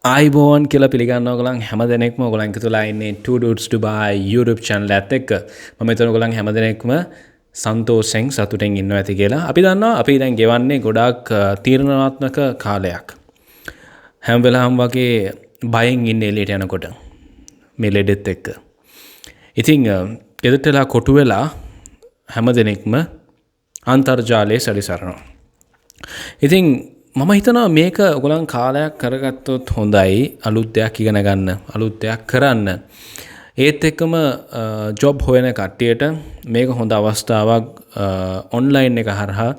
ආයිබෝන් කියලා පිළිගන්න ඔයගොල්ලන් හැමදෙනෙක්ම ඔයගොල්ලන් එකතුලා ඉන්නේ Two Dudes Dubai YouTube channel එකත් එක්ක. මම හිතනවා ඔයගොල්ලන් හැමදෙනෙක්ම සන්තෝෂෙන් සතුටෙන් ඉන්නවා ඇති කියලා. අපි දන්නවා අපි දැන් ගෙවන්නේ ගොඩාක් තීරණාත්මක කාලයක්. හැම වෙලාවම වගේ බයෙන් ඉන්නේ එළියට යනකොට මේ ලෙඩෙත් එක්ක. ඉතින් ගෙදරටලා කොටු වෙලා හැමදෙනෙක්ම අන්තර්ජාලයේ සැරිසරනවා. ඉතින් මම හිතනවා මේක ඔයගොල්ලන් කාලයක් කරගත්තොත් හොඳයි අලුත් දෙයක් ඉගෙන ගන්න අලුත් දෙයක් කරන්න ඒත් එක්කම ජොබ් හොයන කට්ටියට මේක හොඳ අවස්ථාවක් ඔන්ලයින් එක හරහා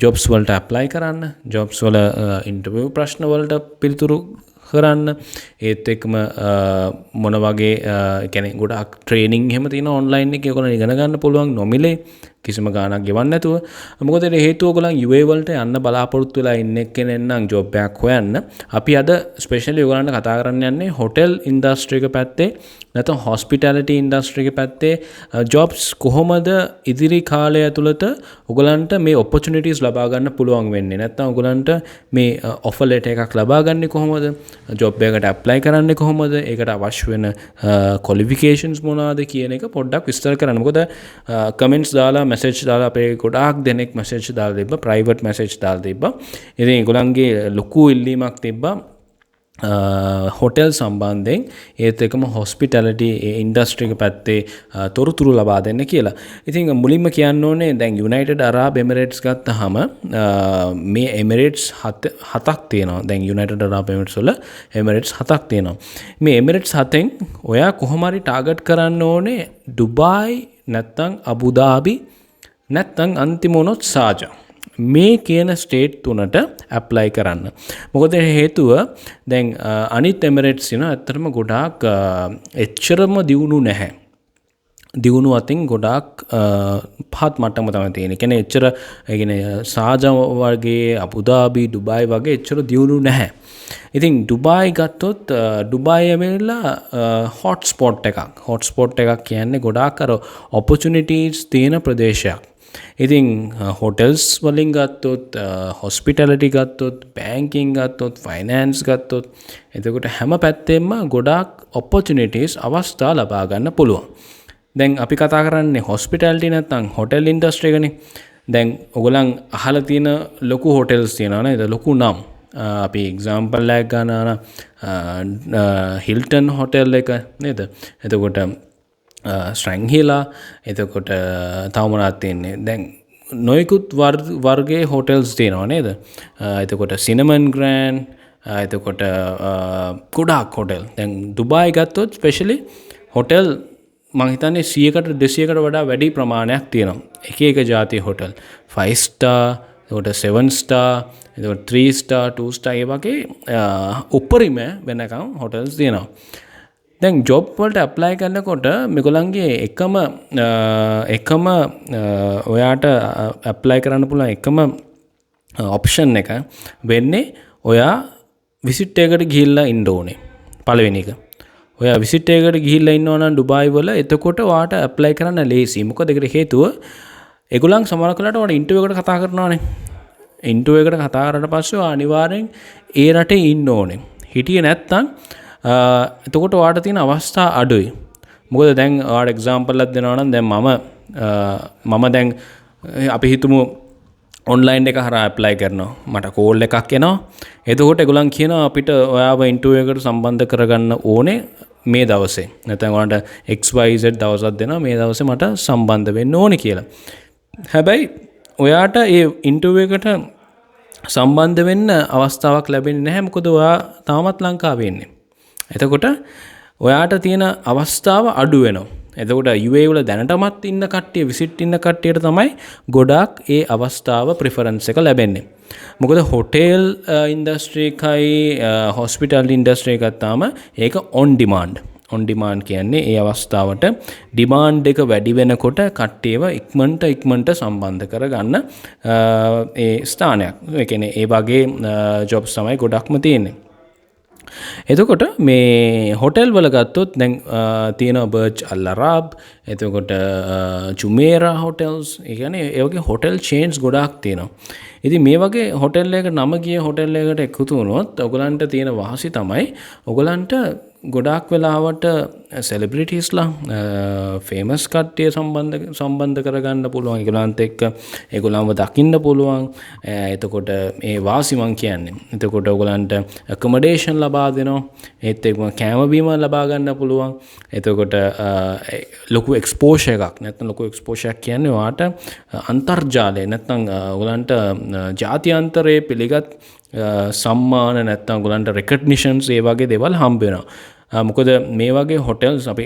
ජොබ්ස් වලට ඇප්ලයි කරන්න ජොබ්ස් වල ඉන්ටර්විව් ප්‍රශ්න වලට පිළිතුරු කරන්න ඒත් එක්කම මොන වගේ කියන්නේ ගොඩක් ට්‍රේනින් එහෙම තියෙන ඔන්ලයින් එකේ ඔයගොල්ලන් ඉගෙන ගන්න පුළුවන් නොමිලේ කිසිම ගාණක් ගෙවන්න නැතුව මොකද ඒ හේතුව ඔයගොල්ලන් UAE වලට යන්න බලාපොරොත්තු වෙලා ඉන්න කෙනෙක් නම් ජොබ් එකක් හොයන්න අපි අද ස්පෙෂලි ඔයගොල්ලන්ට කතා කරන්න යන්නේ හොටෙල් ඉන්ඩස්ට්‍රි එක පැත්තේ නැත්නම් හොස්පිටැලිටි ඉන්ඩස්ට්‍රි එක පැත්තේ ජොබ්ස් කොහොමද ඉදිරි කාලය ඇතුළත ඔයගොල්ලන්ට මේ ඔපචුනිටිස් ලබා ගන්න පුළුවන් වෙන්නේ නැත්නම් ඔයගොල්ලන්ට මේ ඔෆර් ලෙටර් එකක් ලබා ගන්නේ කොහොමද ජොබ් එකකට ඇප්ලයි කරන්නේ කොහොමද ඒකට අවශ්‍ය වෙන ක්වොලිෆිකේෂන්ස් මොනවාද කියන එක පොඩ්ඩක් විස්තර කරන්න මොකද කමෙන්ට්ස් දාලා මැසේජ් දාලා අපේ ගොඩාක් දෙනෙක් මැසේජ් දාලා තිබ්බා ප්‍රයිවට් මැසේජ් දාලා තිබ්බා ඉතින් ඒගොල්ලන්ගේ ලොකු ඉල්ලීමක් තිබ්බා හොටෙල් සම්බන්ධයෙන් ඒත් එකම හොස්පිටැලිටි ඉන්ඩස්ට්‍රි එක පැත්තේ තොරතුරු ලබා දෙන්න කියලා. ඉතින් මුලින්ම කියන්න ඕනේ දැන් යුනයිටඩ් අරාබ් එමිරේට්ස් ගත්තාම මේ එමිරේට්ස් හතක් තියෙනවා. දැන් යුනයිටඩ් අරාබ් එමිරේට්ස් වල එමිරේට්ස් හතක් තියෙනවා. මේ එමිරේට්ස් හතෙන් ඔයා කොහොම හරි ටාගට් කරන්න ඕනේ ඩුබායි නැත්නම් අබුදාබි නැත්නම් අන්තිම වුණොත් සාජා මේ කියන ස්ටේට් තුනට ඇප්ලයි කරන්න. මොකද හේතුව දැන් අනිත් එමිරේට්ස් වෙන ඇත්තටම ගොඩාක් එච්චරම දියුණු නැහැ. දියුණු අතින් ගොඩාක් පහත් මට්ටම තමයි තියෙන්නේ. කියන්නේ එච්චර කියන්නේ සාජා වගේ අබුදාබි ඩුබායි වගේ එච්චර දියුණු නැහැ. ඉතින් ඩුබායි ගත්තොත් ඩුබායි ඇවිල්ලා හොට් ස්පොට් එකක්. හොට් ස්පොට් එකක් කියන්නේ ගොඩාක් අර ඔපචුනිටිස් තියෙන ප්‍රදේශයක්. ඉතින් හොටෙල්ස් වලින් ගත්තොත් හොස්පිටැලිටි ගත්තොත් බැංකින් ගත්තොත් ෆයිනෑන්ස් ගත්තොත් එතකොට හැම පැත්තෙම ගොඩාක් ඔපචුනිටිස් අවස්ථා ලබා ගන්න පුළුවන්. දැන් අපි කතා කරන්නේ හොස්පිටැලිටි නැත්නම් හොටෙල් ඉන්ඩස්ට්‍රි එකනේ. දැන් ඔයගොල්ලන් අහලා තියෙන ලොකු හොටෙල්ස් තියෙනවා නේද? ලොකු නම් අපි එක්සැම්පල් එකක් ගන්නවා හිල්ටන් හොටෙල් එක නේද? එතකොට ස්ට්‍රැන්හිලා එතකොට තවමනත් තියන්නේ දැන් නොයකුත් වර්ගේ හොටෙල්ස් තියෙනවා නේද එතකොට සිනමන් ග්‍රෑන් එතකොට ගොඩාක් හොටෙල් දැන් දුබායි ගත්තොත් ස්පෙෂලි හොටෙල් මංහිතන්නේ 100කට 200කට වඩා වැඩි ප්‍රමාණයක් තියෙනවා එක ජාති හොටෙල් 5 ස්ටාර් එතකොට 7 ස්ටාර් එතකොට 3 ස්ටාර් 2 ස්ටාර් ඒ වගේ උපරිම වෙනකම් හොටෙල්ස් තියෙනවා දැන් ජොබ් වලට ඇප්ලයි කරනකොට මේගොල්ලන්ගේ එකම ඔයාට ඇප්ලයි කරන්න පුළුවන් එකම ඔප්ෂන් එක වෙන්නේ ඔයා විසිට් එකකට ගිහිල්ලා ඉන්න ඕනේ පළවෙනි එක. ඔයා විසිට් එකකට ගිහිල්ලා ඉන්නවා නම් ඩුබායි වල එතකොට ඔයාට ඇප්ලයි කරන්න ලේසි. මොකද ඒකට හේතුව ඒගොල්ලන් සමහර කලකට ඔයාට ඉන්ටර්විව් එකකට කතා කරනවානේ. ඉන්ටර්විව් එකට කතා කරලා පස්සේ ඔයා අනිවාර්යෙන් ඒ රටේ ඉන්න ඕනේ. හිටියේ නැත්තම් එතකොට ඔයාට තියෙන අවස්ථා අඩුයි. මොකද දැන් ඔයාට එක්සැම්පල් එකක් දෙනවා නම් දැන් මම දැන් අපි හිතමු ඔන්ලයින් එක හරහා ඇප්ලයි කරනවා. මට කෝල් එකක් එනවා. එතකොට ඒගොල්ලන් කියනවා අපිට ඔයාව ඉන්ටර්විව් එකට සම්බන්ධ කරගන්න ඕනේ මේ දවසේ. නැත්නම් ඔයාලට XYZ දවසක් දෙනවා මේ දවසේ මට සම්බන්ධ වෙන්න ඕනේ කියලා. හැබැයි ඔයාට ඒ ඉන්ටර්විව් එකට සම්බන්ධ වෙන්න අවස්ථාවක් ලැබෙන්නේ නැහැ. මොකද ඔයා තාමත් ලංකාවේ ඉන්නේ. එතකොට ඔයාට තියෙන අවස්ථාව අඩු වෙනවා. එතකොට UAE වල දැනටමත් ඉන්න කට්ටිය විසිට් ඉන්න කට්ටියට තමයි ගොඩාක් ඒ අවස්ථාව ප්‍රිෆරන්ස් එක ලැබෙන්නේ. මොකද හොටෙල් ඉන්ඩස්ට්‍රි එකයි හොස්පිටැලිටි ඉන්ඩස්ට්‍රි එක ගත්තාම ඒක ඔන් ඩිමාන්ඩ්. ඔන් ඩිමාන්ඩ් කියන්නේ ඒ අවස්ථාවට ඩිමාන්ඩ් එක වැඩි වෙනකොට කට්ටියව ඉක්මනට සම්බන්ධ කරගන්න ඒ ස්ථානයක්. ඒ කියන්නේ ඒ වගේ ජොබ්ස් තමයි ගොඩක්ම තියෙන්නේ. එතකොට මේ හොටෙල් වල ගත්තොත් දැන් තියෙනවා බර්ච් අල් අරාබ්, එතකොට ජුමේරා හොටෙල්ස්, ඒ කියන්නේ ඒ වගේ හොටෙල් චේන්ස් ගොඩාක් තියෙනවා. ඉතින් මේ වගේ හොටෙල් එකකට නම ගිය හොටෙල් එකකට එකතු වුණොත් ඔයගලන්ට තියෙන වාසි තමයි ඔයගලන්ට ගොඩාක් වෙලාවට සෙලිබ්‍රිටිස්ලා ෆේමස් කට්ටිය සම්බන්ධ කරගන්න පුළුවන්. ඒගොල්ලන්ට එක්ක ඒගොල්ලන්ව දකින්න පුළුවන්. එතකොට මේ වාසි මං කියන්නේ. එතකොට ඔයගලන්ට ඇකොමඩේෂන් ලබා දෙනවා. ඒත් එක්කම කෑම බීම ලබා ගන්න පුළුවන්. එතකොට ලොකු එක්ස්පෝෂර් එකක් නැත්නම් ලොකු එක්ස්පෝෂර් එකක් කියන්නේ ඔයාට අන්තර්ජාලය නැත්නම් ඔයගලන්ට ජාත්‍යන්තරයේ පිළිගත් සම්මාන නැත්නම් ඔයගලන්ට රෙකග්නිෂන්ස් ඒ වගේ දේවල් හම්බ වෙනවා. මොකද මේ වගේ හොටෙල්ස් අපි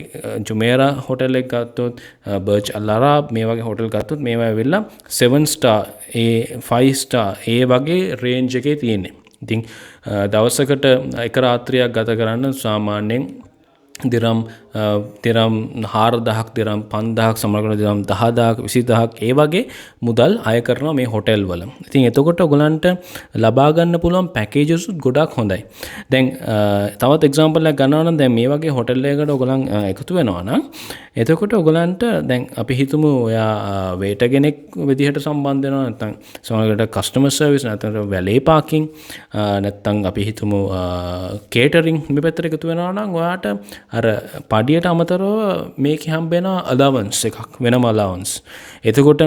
ජුමේරා හොටෙල් එක ගත්තොත්, බර්ච් අල් අරාබ් මේ වගේ හොටෙල් ගත්තොත් මේවා ඇවිල්ලා 7 ස්ටාර්, 5 ස්ටාර් ඒ වගේ රේන්ජ් එකේ තියෙන්නේ. ඉතින් දවසකට එක රාත්‍රියක් ගත කරන්න සාමාන්‍යයෙන් දිරම් 4,000ක් දිරම් 5,000ක් සමහරකට දිරම් 10,000ක් 20,000ක් ඒ වගේ මුදල් අය කරනවා මේ හොටෙල් වල. ඉතින් එතකොට ඔයගලන්ට ලබා ගන්න පුළුවන් පැකේජස් ගොඩක් හොඳයි. දැන් තවත් එක්සැම්පල් එකක් ගන්නවා නම් දැන් මේ වගේ හොටෙල් එකකට ඔයගලන් එකතු වෙනවා නම් එතකොට ඔයගලන්ට දැන් අපි හිතමු ඔයා වේටර් කෙනෙක් විදිහට සම්බන්ධ වෙනවා, නැත්නම් සමහරකට කස්ටමර් සර්විස්, නැත්නම් වැලේ පාකින්, නැත්නම් අපි හිතමු කේටරින් මේ පැත්තට එකතු වෙනවා නම් ඔයාට අර පඩියට අමතරව මේක හම්බෙන අලවන්ස් එකක්, වෙනම අලවන්ස්. එතකොට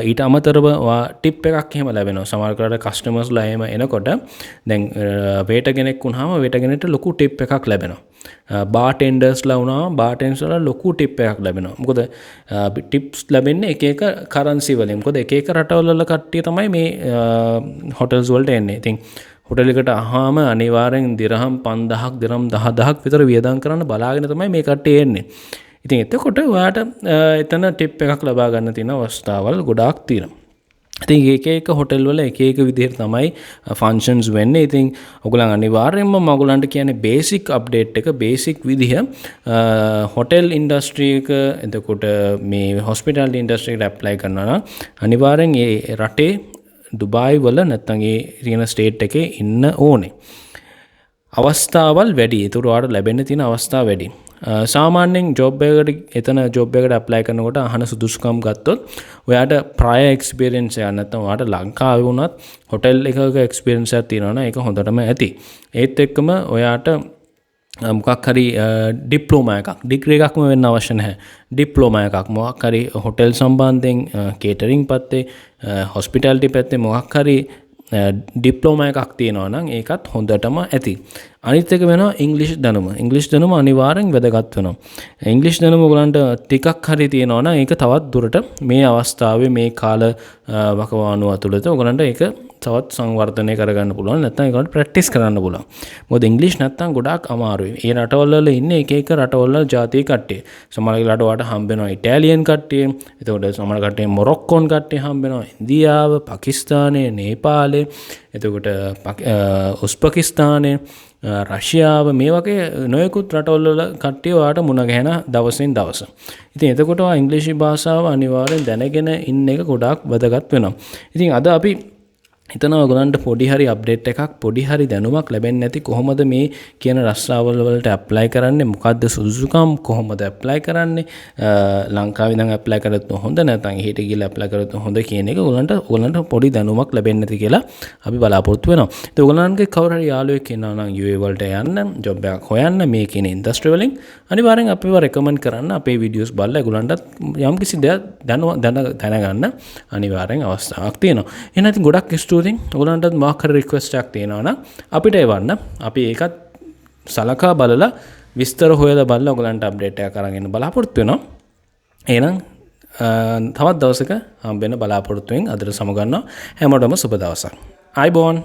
ඊට අමතරව ටිප් එකක් එහෙම ලැබෙනවා. සමහරකට කස්ටමර්ස්ලා එහෙම එනකොට දැන් වේටර් කෙනෙක් වුණාම වේටර් කෙනෙක්ට ලොකු ටිප් එකක් ලැබෙනවා. බාර්ටෙන්ඩර්ස්ලා වුණාම බාර්ටෙන්ඩර්ස්ලා ලොකු ටිප් එකක් ලැබෙනවා. මොකද ටිප්ස් ලැබෙන්නේ එක එක කරන්සි වලින්. මොකද එක එක රටවල වල කට්ටිය තමයි මේ හොටෙල්ස් වලට එන්නේ. ඉතින් හොටෙල් එකට අහාම අනිවාර්යෙන් දිරහම් 5,000ක් දිරම් 10,000ක් විතර වියදම් කරන්න බලාගෙන තමයි මේ කට්ටිය එන්නේ. ඉතින් එතකොට ඔයාට එතන ටිප් එකක් ලබා ගන්න තියෙන අවස්ථාවල් ගොඩාක් තියෙනවා. ඉතින් එක එක හොටෙල් වල එක එක විදිහට තමයි ෆන්ක්ෂන්ස් වෙන්නේ. ඉතින් ඔයගොල්ලන් අනිවාර්යයෙන්ම මගුලන්ට කියන්නේ බේසික් අප්ඩේට් එක, බේසික් විදිහ හොටෙල් ඉන්ඩස්ට්‍රි එක, එතකොට මේ හොස්පිටැලිටි ඉන්ඩස්ට්‍රි එකට ඇප්ලයි කරනවා නම් අනිවාර්යෙන් ඒ රටේ ඩුබායි වල නැත්නම් ඒ තියෙන ස්ටේට් එකේ ඉන්න ඕනේ. අවස්ථාවල් වැඩි. ඒතර ඔයාලට ලැබෙන්න තියෙන අවස්ථා වැඩි. සාමාන්‍යයෙන් ජොබ් එකකට එතන ජොබ් එකට ඇප්ලයි කරනකොට අහන සුදුසුකම් ගත්තොත් ඔයාට ප්‍රයර් එක්ස්පීරියන්ස් එකක් නැත්නම් ඔයාට ලංකාවේ වුණත් හොටෙල් එකක එක්ස්පීරියන්ස් එකක් තියෙනවා නම් ඒක හොඳටම ඇති. ඒත් එක්කම ඔයාට මොකක් හරි ඩිප්ලෝමා එකක්, ඩිග්‍රී එකක්ම වෙන්න අවශ්‍ය නැහැ. ඩිප්ලෝමා එකක් මොකක් හරි හොටෙල් සම්බන්ධයෙන්, කේටරින් පැත්තේ, හොස්පිටැලිටි පැත්තේ මොකක් හරි ඩිප්ලෝමා එකක් තියෙනවා නම් ඒකත් හොඳටම ඇති. අනිත් එක වෙනවා ඉංග්‍රීසි දැනුම. ඉංග්‍රීසි දැනුම අනිවාර්යෙන් වැදගත් වෙනවා. ඉංග්‍රීසි දැනුම ඔයගලන්ට ටිකක් හරි තියෙනවා නම් ඒක තවත් දුරට මේ අවස්ථාවේ මේ කාල වකවානුව ඇතුළත ඔයගලන්ට ඒක තවත් සංවර්ධනය කරගන්න පුළුවන්. නැත්නම් ඒකට ප්‍රැක්ටිස් කරන්න පුළුවන්. මොකද ඉංග්‍රීසි නැත්නම් ගොඩාක් අමාරුයි. ඒ රටවල් වල ඉන්නේ එක එක රටවල් වල ජාතිය කට්ටිය. සමහර රටවලට හම්බ වෙනවා ඉතාලියන් කට්ටිය. එතකොට සමහර කට්ටිය මොරොක්කෝන් කට්ටිය හම්බ වෙනවා. ඉන්දියාව, පාකිස්තානය, නේපාලය, එතකොට උස්බෙකිස්තානය, රෂ්‍යාව, මේ වගේ නොයෙකුත් රටවල් වල කට්ටිය ඔයාට මුණ ගැහෙන දවසින් දවස. ඉතින් එතකොට ඉංග්‍රීසි භාෂාව අනිවාර්යෙන් දැනගෙන ඉන්න එක ගොඩාක් වැදගත් වෙනවා. ඉතින් අද අපි හිතනවා ඔයගලන්ට පොඩි හරි අප්ඩේට් එකක්, පොඩි හරි දැනුමක් ලැබෙන්නේ නැති කොහොමද මේ කියන රස්සාවල් වලට ඇප්ලයි කරන්නේ, මොකද්ද සුදුසුකම්, කොහොමද ඇප්ලයි කරන්නේ, ලංකාවේ ඉඳන් ඇප්ලයි කරත් හොඳ නැත්නම් එහෙට ගිහලා ඇප්ලයි කරත් හොඳ කියන එක ඔයගලන්ට පොඩි දැනුමක් ලැබෙන්නේ නැති කියලා අපි බලාපොරොත්තු වෙනවා. ඉතින් ඔයගලන්ගේ කවුරු හරි යාළුවෙක් ඉන්නවා නම් UAE වලට යන්න, ජොබ් එකක් හොයන්න මේ කියන ඉන්ඩස්ට්‍රි වලින් අනිවාර්යෙන් අපිව රෙකමන්ඩ් කරන්න. අපේ වීඩියෝස් බලලා ඔයගලන්ට යම්කිසි දෙයක් දැනගන්න අනිවාර්යෙන් අවස්ථාවක් තියෙනවා. එහෙනම් ඉතින් ගොඩක් ඔයගලන්ට මොකක් හරි රික්වෙස්ට් එකක් තියෙනවා නම් අපිට එවන්න. අපි ඒකත් සලකා බලලා විස්තර හොයලා බලලා ඔයගලන්ට අප්ඩේට් එකක් අරන් එන්න බලාපොරොත්තු වෙනවා. එහෙනම් තවත් දවසක හම්බ වෙන බලාපොරොත්තු වෙමින් අදට සමගන්නවා. හැමෝටම සුබ දවසක්. ආයිබෝන්.